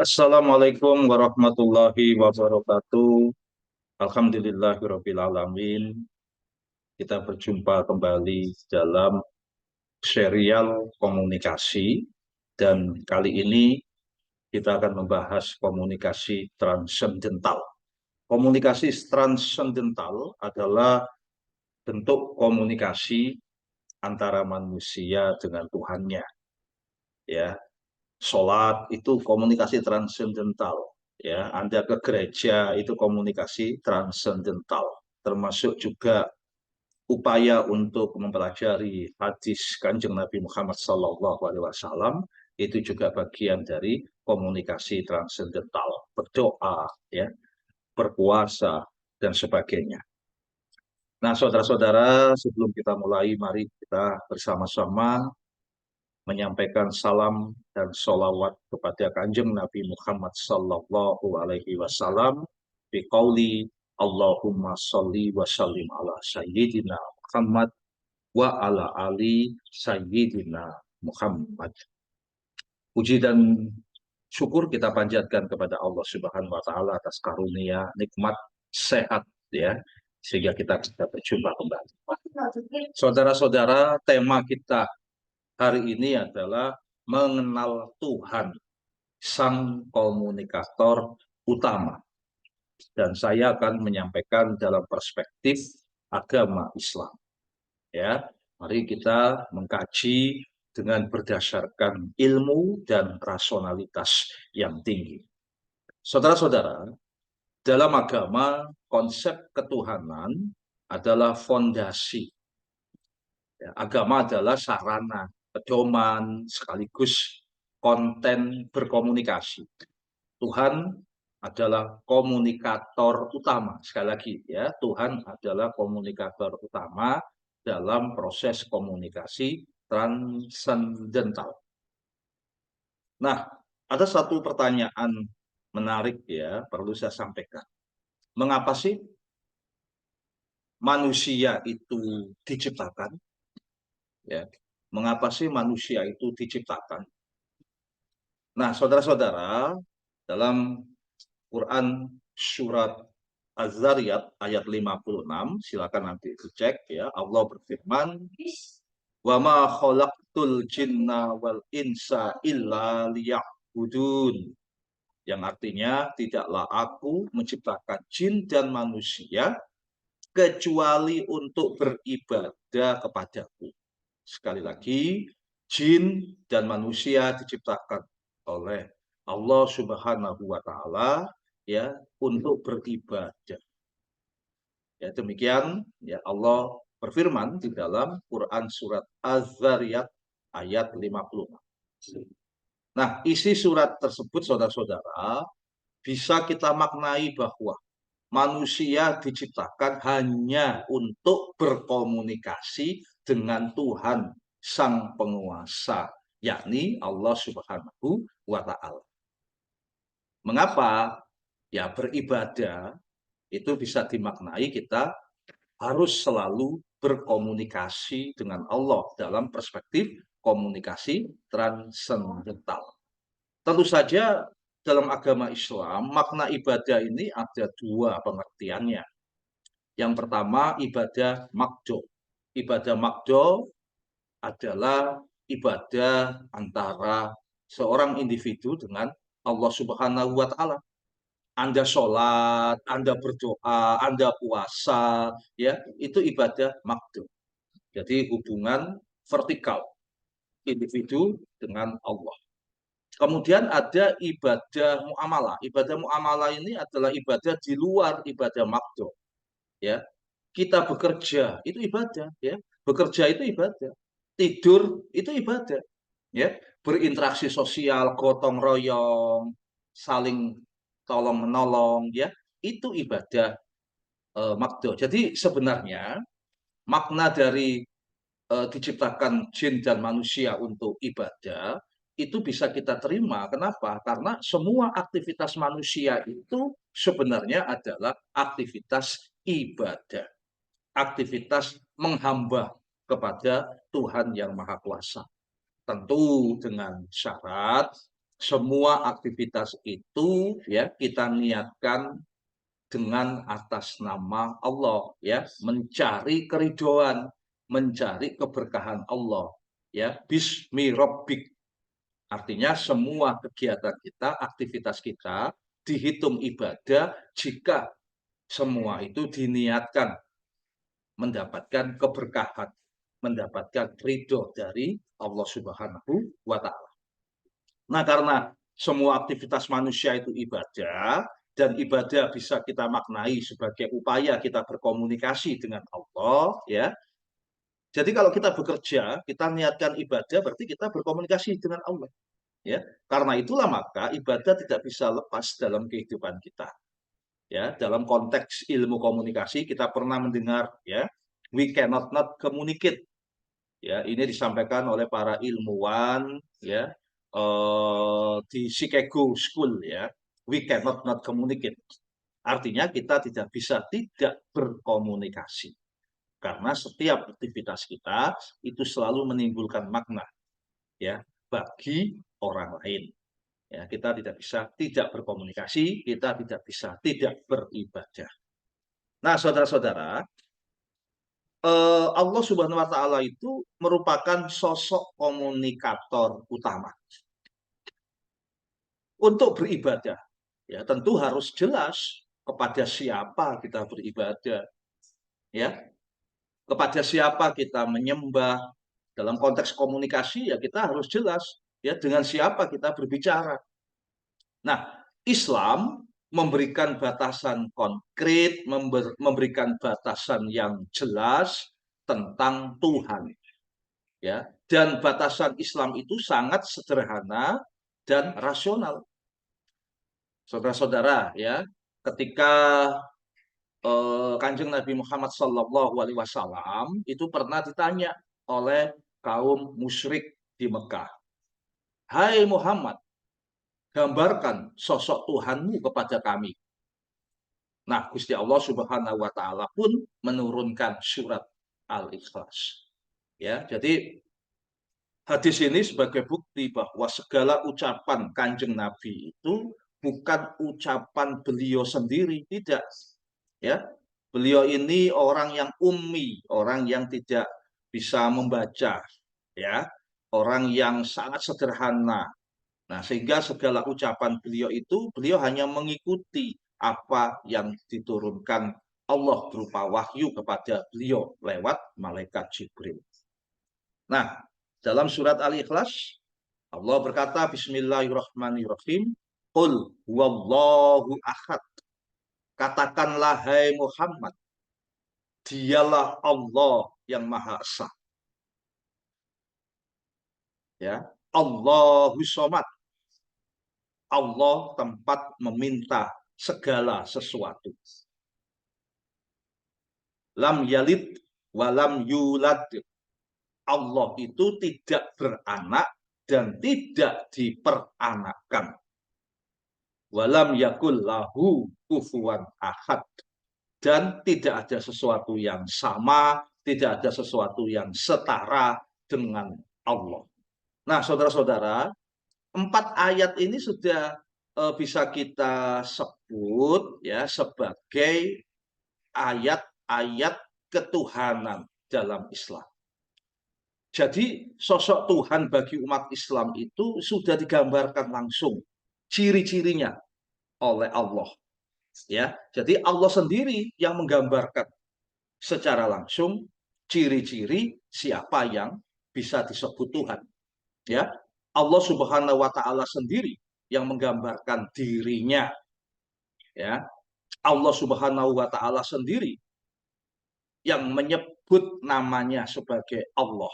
Assalamualaikum warahmatullahi wabarakatuh. Alhamdulillahirabbil alamin. Kita berjumpa kembali dalam serial komunikasi dan kali ini kita akan membahas komunikasi transendental. Komunikasi transendental adalah bentuk komunikasi antara manusia dengan Tuhannya, ya. Sholat itu komunikasi transendental, ya. Anda ke gereja itu komunikasi transendental, termasuk juga upaya untuk mempelajari hadis Kanjeng Nabi Muhammad SAW itu juga bagian dari komunikasi transendental, berdoa, ya, berpuasa dan sebagainya. Nah, saudara-saudara, sebelum kita mulai, mari kita bersama-sama menyampaikan salam dan sholawat kepada Kanjeng Nabi Muhammad Sallallahu Alaihi Wasallam biqauli Allahumma sholli wa sallim ala Sayyidina Muhammad wa ala ali Sayyidina Muhammad. Puji dan syukur kita panjatkan kepada Allah Subhanahu wa taala atas karunia nikmat sehat, ya, sehingga kita bisa berjumpa kembali. Saudara-saudara, tema kita hari ini adalah mengenal Tuhan, sang komunikator utama. Dan saya akan menyampaikan dalam perspektif agama Islam. Ya, mari kita mengkaji dengan berdasarkan ilmu dan rasionalitas yang tinggi. Saudara-saudara, dalam agama konsep ketuhanan adalah fondasi. Ya, agama adalah sarana, pedoman, sekaligus konten berkomunikasi. Tuhan adalah komunikator utama. Sekali lagi, ya, Tuhan adalah komunikator utama dalam proses komunikasi transendental. Nah, ada satu pertanyaan menarik, ya, perlu saya sampaikan. Mengapa sih manusia itu diciptakan? Ya, mengapa sih manusia itu diciptakan? Nah, saudara-saudara, dalam Quran surat Az-Zariyat ayat 56, silakan nanti dicek, ya. Allah berfirman, "Wa ma khalaqtul jinna wal insa illa liya'budun." Yang artinya, tidaklah aku menciptakan jin dan manusia kecuali untuk beribadah kepadaku. Sekali lagi, jin dan manusia diciptakan oleh Allah Subhanahu wa taala, ya, untuk beribadah. Ya, demikian, ya, Allah berfirman di dalam Quran surat Az-Zariyat ayat 56. Nah, isi surat tersebut, saudara-saudara, bisa kita maknai bahwa manusia diciptakan hanya untuk berkomunikasi dengan Tuhan sang penguasa, yakni Allah Subhanahu wa taala. Mengapa? Ya, beribadah itu bisa dimaknai kita harus selalu berkomunikasi dengan Allah dalam perspektif komunikasi transendental. Tentu saja dalam agama Islam, makna ibadah ini ada dua pengertiannya. Yang pertama, ibadah makdo. Ibadah makdo adalah ibadah antara seorang individu dengan Allah Subhanahu wa taala. Anda sholat, Anda berdoa, Anda puasa, ya, itu ibadah makdo. Jadi hubungan vertikal individu dengan Allah. Kemudian ada ibadah muamalah. Ibadah muamalah ini adalah ibadah di luar ibadah makdo. Ya, kita bekerja itu ibadah, ya. Bekerja itu ibadah. Tidur itu ibadah, ya. Berinteraksi sosial, gotong royong, saling tolong menolong, ya. Itu ibadah makdo. Jadi sebenarnya makna dari diciptakan jin dan manusia untuk ibadah itu bisa kita terima. Kenapa? Karena semua aktivitas manusia itu sebenarnya adalah aktivitas ibadah, aktivitas menghamba kepada Tuhan yang Maha Kuasa. Tentu dengan syarat semua aktivitas itu ya kita niatkan dengan atas nama Allah ya, mencari keridhaan, mencari keberkahan Allah ya. Bismi rabbik, artinya semua kegiatan kita, aktivitas kita dihitung ibadah jika semua itu diniatkan mendapatkan keberkahan, mendapatkan ridho dari Allah Subhanahu wa Ta'ala. Nah, karena semua aktivitas manusia itu ibadah, dan ibadah bisa kita maknai sebagai upaya kita berkomunikasi dengan Allah, ya. Jadi kalau kita bekerja, kita niatkan ibadah, berarti kita berkomunikasi dengan Allah, ya. Karena itulah maka ibadah tidak bisa lepas dalam kehidupan kita. Ya, dalam konteks ilmu komunikasi kita pernah mendengar ya, we cannot not communicate. Ya, ini disampaikan oleh para ilmuwan ya, di Chicago School ya. We cannot not communicate. Artinya kita tidak bisa tidak berkomunikasi. Karena setiap aktivitas kita itu selalu menimbulkan makna ya bagi orang lain. Ya, kita tidak bisa tidak berkomunikasi, kita tidak bisa tidak beribadah. Nah, saudara-saudara, Allah Subhanahu wa Ta'ala itu merupakan sosok komunikator utama untuk beribadah. Ya, tentu harus jelas kepada siapa kita beribadah, ya, kepada siapa kita menyembah. Dalam konteks komunikasi ya kita harus jelas ya dengan siapa kita berbicara. Nah, Islam memberikan batasan konkret, memberikan batasan yang jelas tentang Tuhan. Ya, dan batasan Islam itu sangat sederhana dan rasional. Saudara-saudara, ya, ketika Kanjeng Nabi Muhammad SAW itu pernah ditanya oleh kaum musyrik di Mekah, "Hai Muhammad, gambarkan sosok Tuhanmu kepada kami." Nah, Gusti Allah Subhanahu wa Ta'ala pun menurunkan surat Al-Ikhlas. Ya, jadi hadis ini sebagai bukti bahwa segala ucapan Kanjeng Nabi itu bukan ucapan beliau sendiri, tidak. Ya, beliau ini orang yang ummi, orang yang tidak bisa membaca, ya, orang yang sangat sederhana. Nah, sehingga segala ucapan beliau itu, beliau hanya mengikuti apa yang diturunkan Allah berupa wahyu kepada beliau lewat malaikat Jibril. Nah, dalam surat Al-Ikhlas, Allah berkata, Bismillahirrahmanirrahim, Qul huwallahu ahad. Katakanlah, hai Muhammad, dialah Allah yang Maha Esa. Ya, Allahu Somad. Allah tempat meminta segala sesuatu. Lam yalid walam yulad. Allah itu tidak beranak dan tidak diperanakkan. Walam yakul lahu kufuwan ahad. Dan tidak ada sesuatu yang sama, tidak ada sesuatu yang setara dengan Allah. Nah, saudara-saudara, 4 ayat ini sudah bisa kita sebut ya sebagai ayat-ayat ketuhanan dalam Islam. Jadi sosok Tuhan bagi umat Islam itu sudah digambarkan langsung ciri-cirinya oleh Allah. Ya, jadi Allah sendiri yang menggambarkan secara langsung ciri-ciri siapa yang bisa disebut Tuhan. Ya, Allah Subhanahu wa Ta'ala sendiri yang menggambarkan dirinya. Ya, Allah Subhanahu wa Ta'ala sendiri yang menyebut namanya sebagai Allah.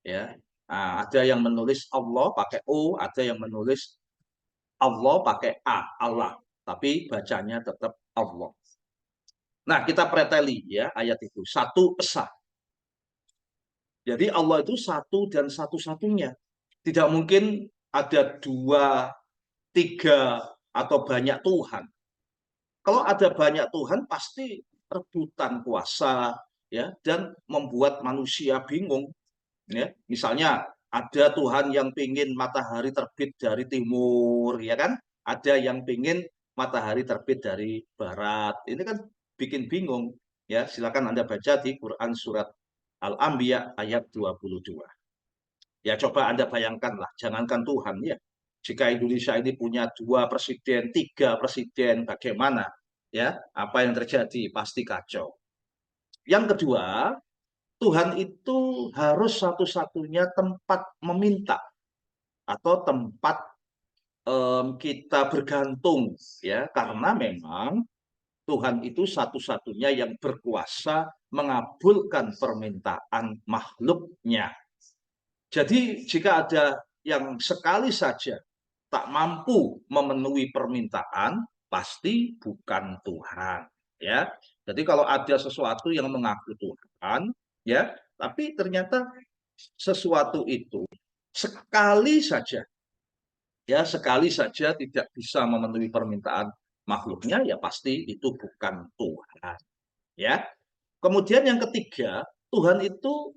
Ya, nah, ada yang menulis Allah pakai O, ada yang menulis Allah pakai A, Allah, tapi bacanya tetap Allah. Nah, kita preteli ya ayat itu, satu esa. Jadi Allah itu satu dan satu-satunya. Tidak mungkin ada 2, 3, atau banyak Tuhan. Kalau ada banyak Tuhan pasti rebutan kuasa ya dan membuat manusia bingung. Ya, misalnya Ada Tuhan yang pingin matahari terbit dari timur, ya kan? Ada yang pingin matahari terbit dari barat. Ini kan bikin bingung. Ya, silakan Anda baca di Quran surat Al-Anbiya ayat 22. Ya, coba Anda bayangkanlah, jangankan Tuhan ya. Jika Indonesia ini punya 2 presiden, 3 presiden, bagaimana? Ya, apa yang terjadi? Pasti kacau. Yang kedua, Tuhan itu harus satu-satunya tempat meminta atau tempat kita bergantung, ya, karena memang Tuhan itu satu-satunya yang berkuasa mengabulkan permintaan makhluknya. Jadi jika ada yang sekali saja tak mampu memenuhi permintaan, pasti bukan Tuhan, ya. Jadi kalau ada sesuatu yang mengaku Tuhan, ya, tapi ternyata sesuatu itu sekali saja, ya, sekali saja tidak bisa memenuhi permintaan makhluknya, ya pasti itu bukan Tuhan, ya. Kemudian yang ketiga, Tuhan itu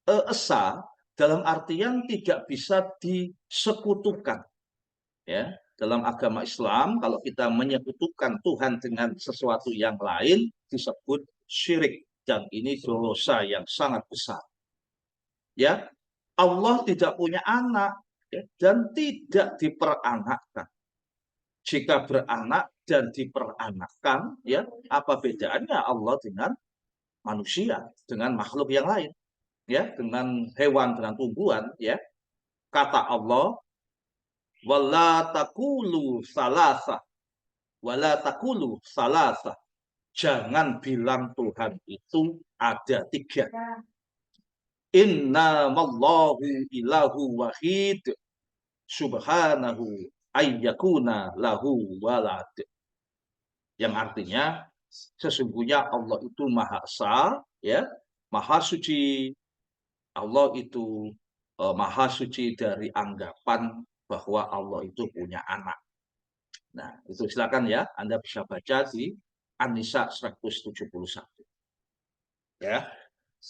esa dalam artian tidak bisa disekutukan, ya. Dalam agama Islam kalau kita menyekutukan Tuhan dengan sesuatu yang lain disebut syirik, dan ini dosa yang sangat besar, ya. Allah tidak punya anak, ya, dan tidak diperanakkan. Jika beranak dan diperanakkan, ya, apa bedanya Allah dengan manusia, dengan makhluk yang lain, ya, dengan hewan, dengan tumbuhan, ya. Kata Allah, wala takulu salasa, wala takulu salasa. Jangan bilang Tuhan itu ada 3. Innamallahu ilahu wahid subhanahu ayyakuna lahu walad. Yang artinya sesungguhnya Allah itu Maha Esa, ya, Maha Suci. Allah itu Maha Suci dari anggapan bahwa Allah itu punya anak. Nah, itu silakan ya, Anda bisa baca di An-Nisa 171. Ya.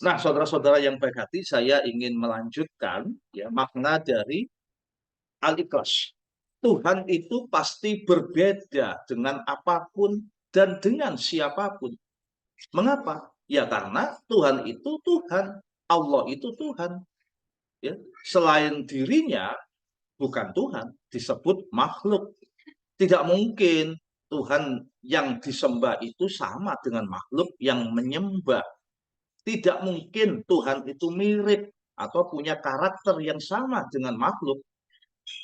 Nah, saudara-saudara yang baik hati, saya ingin melanjutkan ya makna dari Al-Ikhlas. Tuhan itu pasti berbeda dengan apapun dan dengan siapapun. Mengapa? Ya karena Tuhan itu Tuhan, Allah itu Tuhan. Ya. Selain dirinya bukan Tuhan, disebut makhluk. Tidak mungkin Tuhan yang disembah itu sama dengan makhluk yang menyembah. Tidak mungkin Tuhan itu mirip atau punya karakter yang sama dengan makhluk.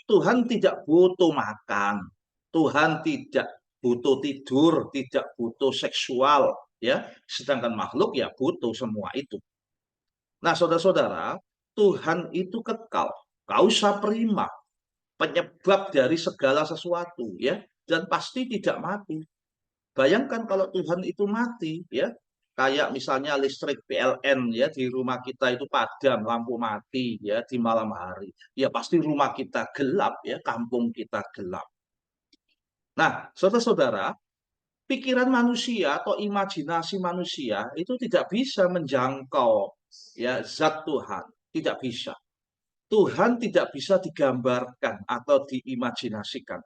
Tuhan tidak butuh makan, Tuhan tidak butuh tidur, tidak butuh seksual, ya. Sedangkan makhluk ya butuh semua itu. Nah, saudara-saudara, Tuhan itu kekal, kausa prima, penyebab dari segala sesuatu, ya, dan pasti tidak mati. Bayangkan kalau Tuhan itu mati, ya, kayak misalnya listrik PLN ya di rumah kita itu padam, lampu mati ya di malam hari, ya pasti rumah kita gelap, ya, kampung kita gelap. Nah, saudara-saudara, pikiran manusia atau imajinasi manusia itu tidak bisa menjangkau ya zat Tuhan, tidak bisa. Tuhan tidak bisa digambarkan atau diimajinasikan.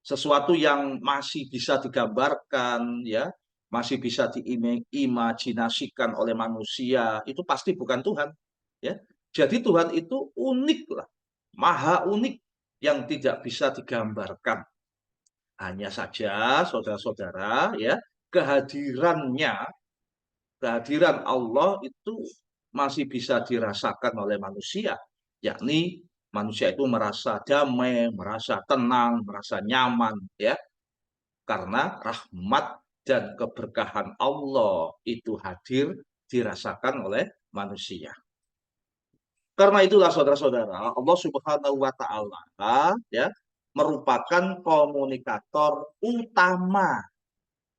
Sesuatu yang masih bisa digambarkan, ya, masih bisa diimajinasikan oleh manusia, itu pasti bukan Tuhan, ya. Jadi Tuhan itu unik lah, maha unik yang tidak bisa digambarkan. Hanya saja saudara-saudara, ya, kehadiran Allah itu masih bisa dirasakan oleh manusia, yakni manusia itu merasa damai, merasa tenang, merasa nyaman, ya, karena rahmat dan keberkahan Allah itu hadir dirasakan oleh manusia. Karena itulah saudara-saudara, Allah Subhanahu wa taala ya merupakan komunikator utama,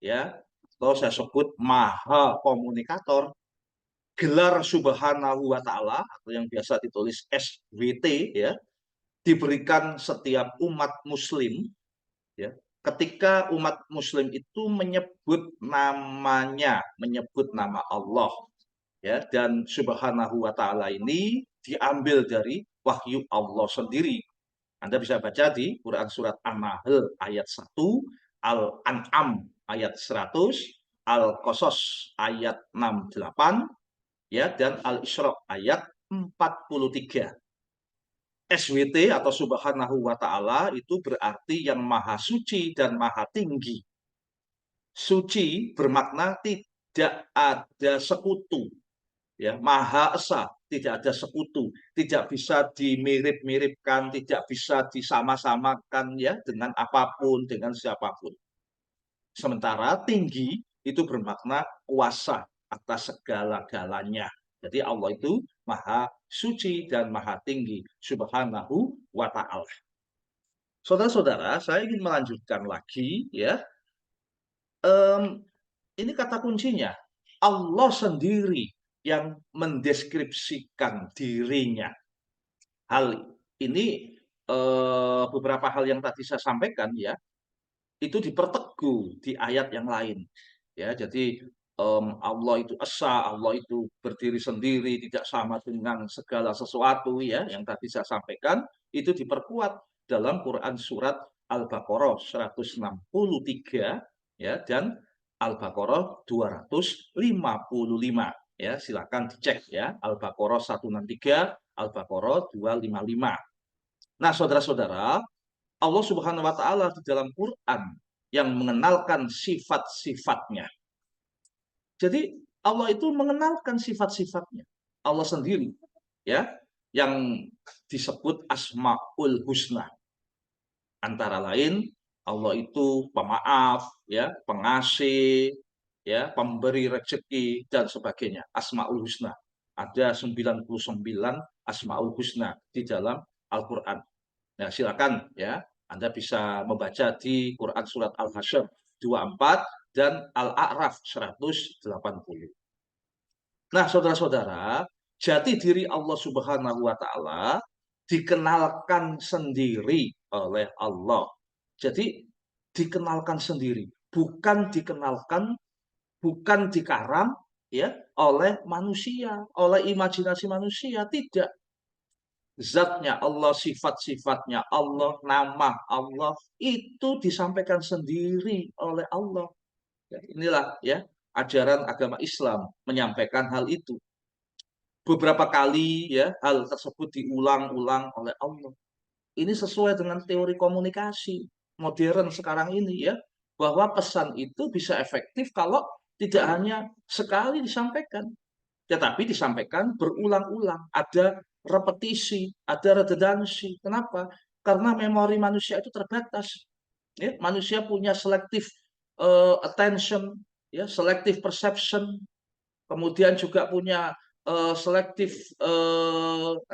ya. Atau saya sebut maha komunikator. Gelar Subhanahu wa taala atau yang biasa ditulis SWT ya, diberikan setiap umat muslim, ya, ketika umat muslim itu menyebut namanya, menyebut nama Allah, ya, dan Subhanahu wa taala ini diambil dari wahyu Allah sendiri. Anda bisa baca di Quran surat An-Nahl ayat 1, Al-An'am ayat 100, Al-Qasas ayat 68, ya, dan Al-Isra ayat 43. SWT atau Subhanahu wa Ta'ala itu berarti yang maha suci dan maha tinggi. Suci bermakna tidak ada sekutu, ya, maha esa, tidak ada sekutu, tidak bisa dimirip-miripkan, tidak bisa disama-samakan, ya, dengan apapun, dengan siapapun. Sementara tinggi itu bermakna kuasa atas segala-galanya. Jadi Allah itu maha suci dan maha tinggi, subhanahu wa ta'ala. Saudara-saudara, saya ingin melanjutkan lagi, ya. Ini kata kuncinya, Allah sendiri yang mendeskripsikan dirinya. Hal ini beberapa hal yang tadi saya sampaikan, ya, itu diperteguh di ayat yang lain. Ya, jadi Allah itu esa, Allah itu berdiri sendiri, tidak sama dengan segala sesuatu, ya, yang tadi saya sampaikan itu diperkuat dalam Quran surat Al-Baqarah 163, ya, dan Al-Baqarah 255, ya, silakan dicek, ya, Al-Baqarah 163, Al-Baqarah 255. Nah, saudara-saudara, Allah Subhanahu wa Ta'ala di dalam Quran yang mengenalkan sifat-sifatnya. Jadi Allah itu mengenalkan sifat-sifatnya. Allah sendiri, ya, yang disebut Asmaul Husna. Antara lain Allah itu pemaaf, ya, pengasih, ya, pemberi rezeki dan sebagainya. Asmaul Husna. Ada 99 Asmaul Husna di dalam Al-Qur'an. Nah, silakan, ya, Anda bisa membaca di Quran surat Al-Hasyr 24 dan Al-A'raf 180. Nah, saudara-saudara, jati diri Allah Subhanahu wa Ta'ala dikenalkan sendiri oleh Allah. Jadi dikenalkan sendiri, bukan dikenalkan, bukan dikaram, ya, oleh manusia, oleh imajinasi manusia, tidak. Zatnya Allah, sifat-sifatnya Allah, nama Allah itu disampaikan sendiri oleh Allah. Ya, inilah, ya, ajaran agama Islam menyampaikan hal itu. Beberapa kali, ya, hal tersebut diulang-ulang oleh Allah. Ini sesuai dengan teori komunikasi modern sekarang ini, ya, bahwa pesan itu bisa efektif kalau tidak hanya sekali disampaikan, tetapi disampaikan berulang-ulang, ada repetisi, ada redundancy. Kenapa? Karena memori manusia itu terbatas. Ya, manusia punya selective attention, ya, selective perception, kemudian juga punya selective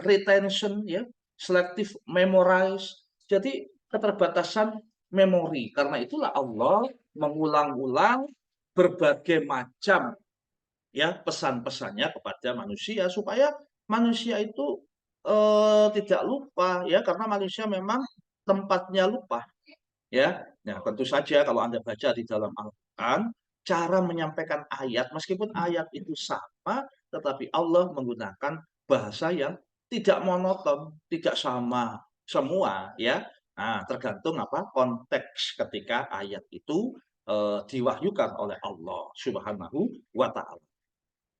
retention, ya, selective memorize. Jadi keterbatasan memori. Karena itulah Allah mengulang-ulang berbagai macam, ya, pesan-pesannya kepada manusia supaya manusia itu tidak lupa, ya, karena manusia memang tempatnya lupa, ya. Nah, tentu saja kalau Anda baca di dalam Al-Qur'an, cara menyampaikan ayat meskipun ayat itu sama, tetapi Allah menggunakan bahasa yang tidak monoton, tidak sama semua, ya. Nah, tergantung apa konteks ketika ayat itu diwahyukan oleh Allah Subhanahu wa Ta'ala.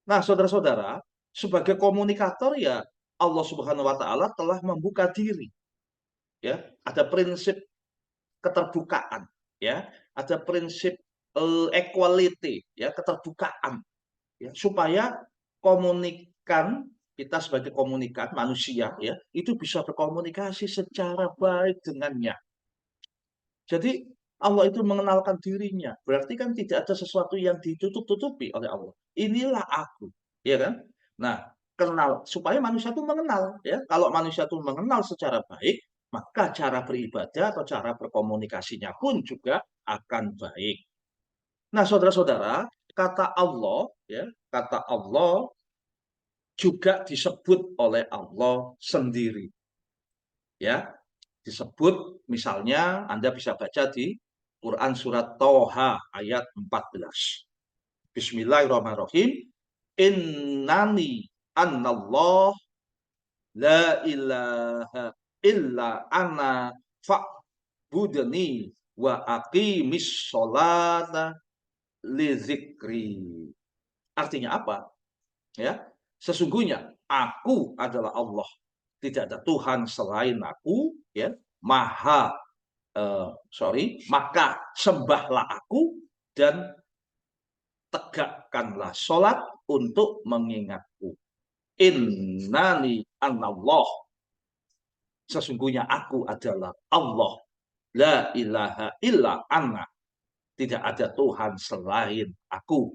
Nah, saudara-saudara, sebagai komunikator, ya, Allah Subhanahu wa Ta'ala telah membuka diri, ya. Ada prinsip keterbukaan, ya. Ada prinsip equality, ya, keterbukaan, ya, supaya komunikan kita sebagai komunikan manusia, ya, itu bisa berkomunikasi secara baik dengannya. Jadi Allah itu mengenalkan dirinya, berarti kan tidak ada sesuatu yang ditutup-tutupi oleh Allah. Inilah aku, ya kan? Nah, kenal supaya manusia itu mengenal, ya. Kalau manusia itu mengenal secara baik, maka cara beribadah atau cara berkomunikasinya pun juga akan baik. Nah, saudara-saudara, kata Allah, ya, kata Allah juga disebut oleh Allah sendiri, ya. Disebut misalnya Anda bisa baca di Quran surat Toha ayat 14. Bismillahirrahmanirrahim. Innani annallah la ilaha illa ana fa'budni wa aqimis sholata li zikri. Artinya apa? Ya, sesungguhnya aku adalah Allah, tidak ada Tuhan selain aku, ya, maha maka sembahlah aku dan tegakkanlah sholat untuk mengingatku. Innani anallah, sesungguhnya aku adalah Allah, la ilaha illa ana, tidak ada Tuhan selain aku.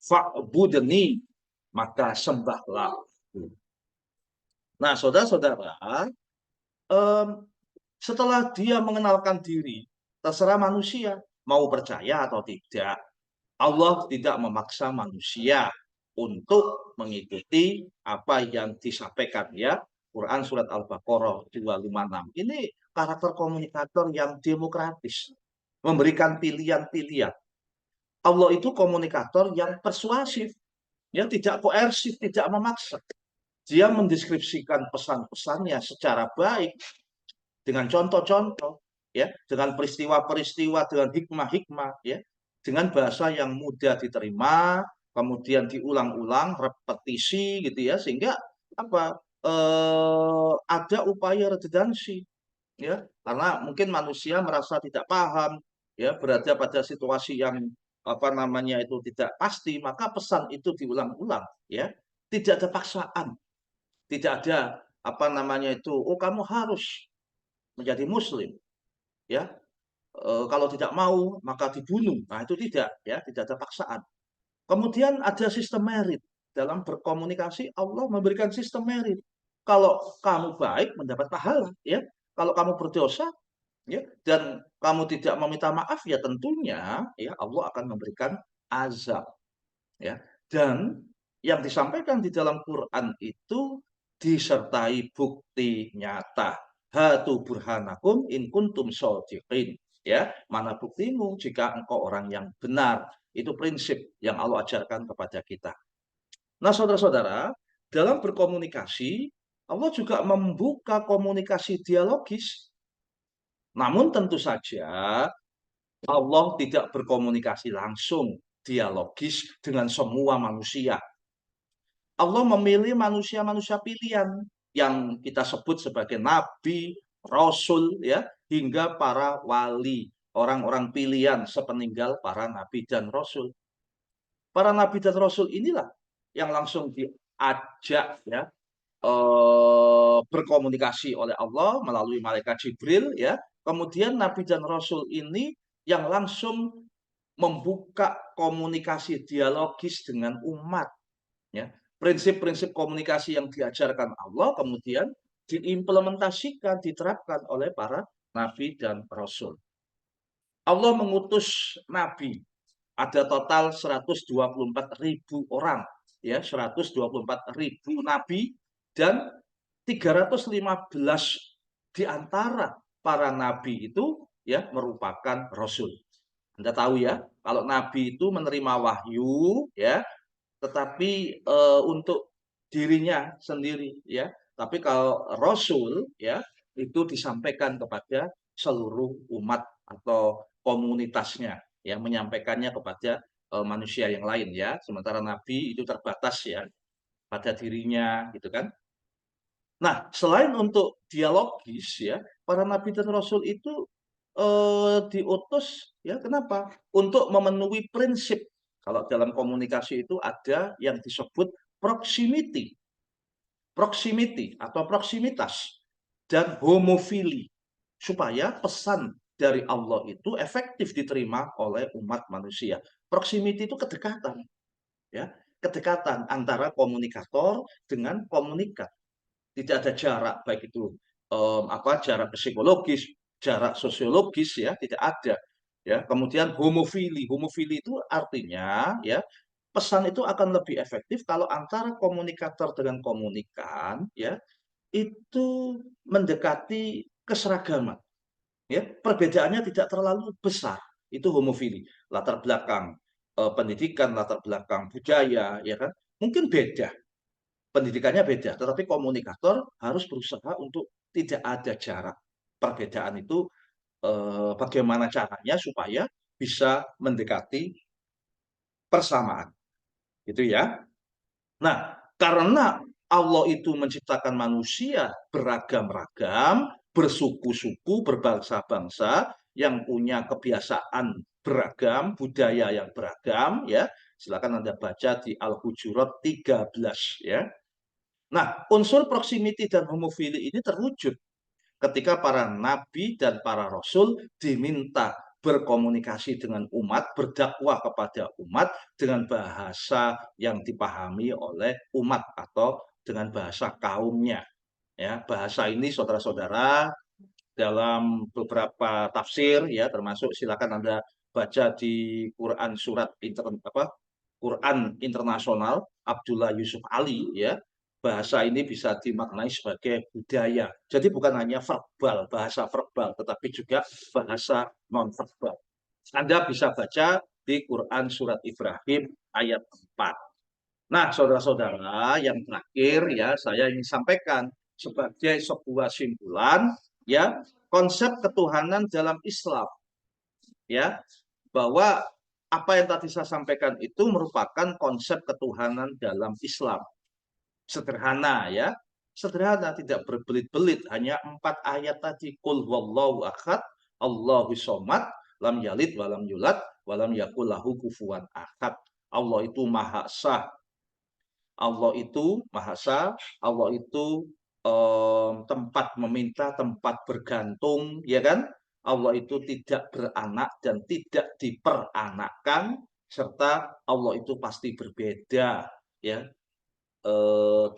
Fa'budni, maka sembahlah. Nah, saudara-saudara, setelah dia mengenalkan diri, terserah manusia mau percaya atau tidak. Allah tidak memaksa manusia untuk mengikuti apa yang disampaikan, ya. Quran surat Al-Baqarah 256. Ini karakter komunikator yang demokratis, memberikan pilihan-pilihan. Allah itu komunikator yang persuasif, ya, tidak koersif, tidak memaksa. Dia mendeskripsikan pesan-pesannya secara baik dengan contoh-contoh, ya, dengan peristiwa-peristiwa, dengan hikmah-hikmah, ya, dengan bahasa yang mudah diterima, kemudian diulang-ulang, repetisi, gitu ya, sehingga apa? Ada upaya redundansi, ya, karena mungkin manusia merasa tidak paham, ya, berada pada situasi yang apa namanya itu tidak pasti, maka pesan itu diulang-ulang, ya, tidak ada paksaan, tidak ada apa namanya itu, oh kamu harus menjadi muslim, ya, kalau tidak mau maka dibunuh. Nah, itu tidak, ya, tidak ada paksaan. Kemudian ada sistem merit dalam berkomunikasi. Allah memberikan sistem merit. Kalau kamu baik mendapat pahala, ya. Kalau kamu berdosa, ya, dan kamu tidak meminta maaf, ya tentunya, ya, Allah akan memberikan azab, ya. Dan yang disampaikan di dalam Quran itu disertai bukti nyata. Hatu burhanakum in kuntum shodiqin. Ya, mana buktimu jika engkau orang yang benar. Itu prinsip yang Allah ajarkan kepada kita. Nah, saudara-saudara, dalam berkomunikasi, Allah juga membuka komunikasi dialogis. Namun tentu saja Allah tidak berkomunikasi langsung dialogis dengan semua manusia. Allah memilih manusia-manusia pilihan yang kita sebut sebagai nabi, rasul, ya, hingga para wali, orang-orang pilihan sepeninggal para nabi dan rasul. Para nabi dan rasul inilah yang langsung diajak, ya, berkomunikasi oleh Allah melalui malaikat Jibril, ya. Kemudian nabi dan rasul ini yang langsung membuka komunikasi dialogis dengan umat, ya. Prinsip-prinsip komunikasi yang diajarkan Allah kemudian diimplementasikan, diterapkan oleh para nabi dan rasul. Allah mengutus nabi, ada total 124.000 orang, ya, 124.000 nabi, dan 315 di antara para nabi itu, ya, merupakan rasul. Anda tahu, ya, kalau nabi itu menerima wahyu, ya, tetapi untuk dirinya sendiri, ya. Tapi kalau rasul, ya, itu disampaikan kepada seluruh umat atau komunitasnya, ya, menyampaikannya kepada manusia yang lain, ya. Sementara nabi itu terbatas, ya, pada dirinya, gitu kan. Nah, selain untuk dialogis, ya, para nabi dan rasul itu diutus, ya, kenapa? Untuk memenuhi prinsip. Kalau dalam komunikasi itu ada yang disebut proximity, proximity atau proximitas, dan homofili, supaya pesan dari Allah itu efektif diterima oleh umat manusia. Proximity itu kedekatan, ya, kedekatan antara komunikator dengan komunikat. Tidak ada jarak, baik itu jarak psikologis, jarak sosiologis, ya, tidak ada, ya. Kemudian homofili, homofili itu artinya, ya, pesan itu akan lebih efektif kalau antara komunikator dengan komunikan, ya, itu mendekati keseragaman, ya, perbedaannya tidak terlalu besar. Itu homofili. Latar belakang pendidikan, latar belakang budaya, ya kan, mungkin beda, pendidikannya beda, tetapi komunikator harus berusaha untuk tidak ada jarak. Perbedaan itu bagaimana caranya supaya bisa mendekati persamaan, gitu ya. Nah, karena Allah itu menciptakan manusia beragam-ragam, bersuku-suku, berbangsa-bangsa, yang punya kebiasaan beragam, budaya yang beragam, ya. Silakan Anda baca di Al-Hujurat 13, ya. Nah, unsur proximity dan homofili ini terwujud ketika para nabi dan para rasul diminta berkomunikasi dengan umat, berdakwah kepada umat dengan bahasa yang dipahami oleh umat atau dengan bahasa kaumnya. Ya, bahasa ini saudara-saudara dalam beberapa tafsir ya, termasuk silakan Anda baca di Quran surat Quran internasional Abdullah Yusuf Ali ya. Bahasa ini bisa dimaknai sebagai budaya. Jadi bukan hanya verbal, bahasa verbal, tetapi juga bahasa non verbal. Anda bisa baca di Quran surat Ibrahim ayat 4. Nah, saudara-saudara, yang terakhir ya saya ingin sampaikan sebagai sebuah simpulan ya, konsep ketuhanan dalam Islam ya, bahwa apa yang tadi saya sampaikan itu merupakan konsep ketuhanan dalam Islam. Sederhana ya, sederhana, tidak berbelit-belit, hanya 4 ayat tadi. Qul huwallahu ahad, Allahu somad, lam yalid walam yulad, walam yakul lahu kufuwan ahad. Allah itu maha esa, Allah itu maha esa, Allah itu tempat meminta, tempat bergantung, ya kan? Allah itu tidak beranak dan tidak diperanakkan, serta Allah itu pasti berbeda, ya,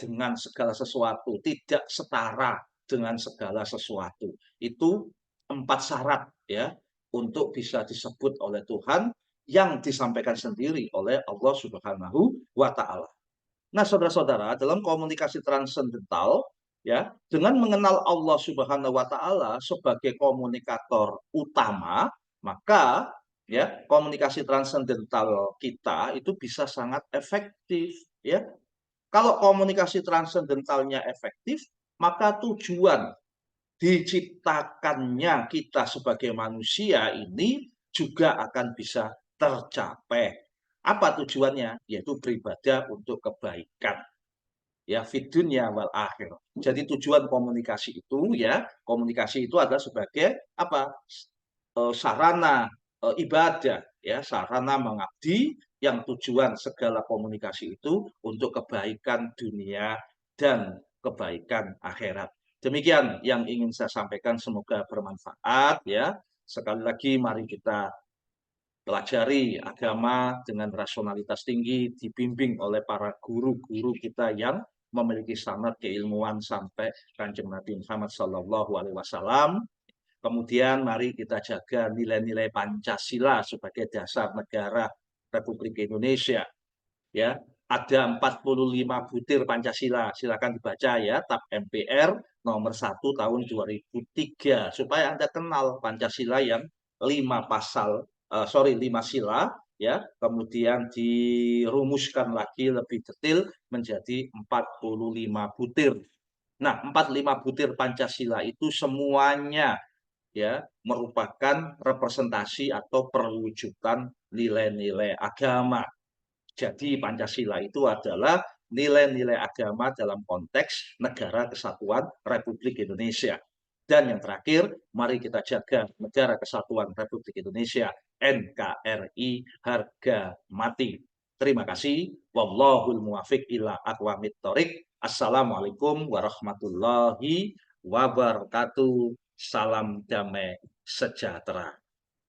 dengan segala sesuatu, tidak setara dengan segala sesuatu. Itu 4 syarat ya untuk bisa disebut oleh Tuhan yang disampaikan sendiri oleh Allah Subhanahu wa taala. Nah, saudara-saudara, dalam komunikasi transendental ya, dengan mengenal Allah Subhanahu wa taala sebagai komunikator utama, maka ya, komunikasi transendental kita itu bisa sangat efektif ya. Kalau komunikasi transendentalnya efektif, maka tujuan diciptakannya kita sebagai manusia ini juga akan bisa tercapai. Apa tujuannya? Yaitu beribadah untuk kebaikan. Ya, fid dunya wal akhir. Jadi tujuan komunikasi itu ya, komunikasi itu adalah sebagai apa? Sarana ibadah ya, sarana mengabdi yang tujuan segala komunikasi itu untuk kebaikan dunia dan kebaikan akhirat. Demikian yang ingin saya sampaikan, semoga bermanfaat ya. Sekali lagi mari kita pelajari agama dengan rasionalitas tinggi, dibimbing oleh para guru-guru kita yang memiliki standar keilmuan sampai Kanjeng Nabi Muhammad SAW. Kemudian mari kita jaga nilai-nilai Pancasila sebagai dasar negara Republik Indonesia. Ya, ada 45 butir Pancasila. Silakan dibaca ya, TAP MPR nomor 1 tahun 2003 supaya Anda kenal Pancasila yang 5 sila ya, kemudian dirumuskan lagi lebih detail menjadi 45 butir. Nah, 45 butir Pancasila itu semuanya ya merupakan representasi atau perwujudan nilai-nilai agama. Jadi Pancasila itu adalah nilai-nilai agama dalam konteks Negara Kesatuan Republik Indonesia. Dan yang terakhir, mari kita jaga Negara Kesatuan Republik Indonesia, NKRI, harga mati. Terima kasih. Wallahul muwafiq ila aqwamit thoriq. Assalamualaikum warahmatullahi wabarakatuh. Salam damai sejahtera.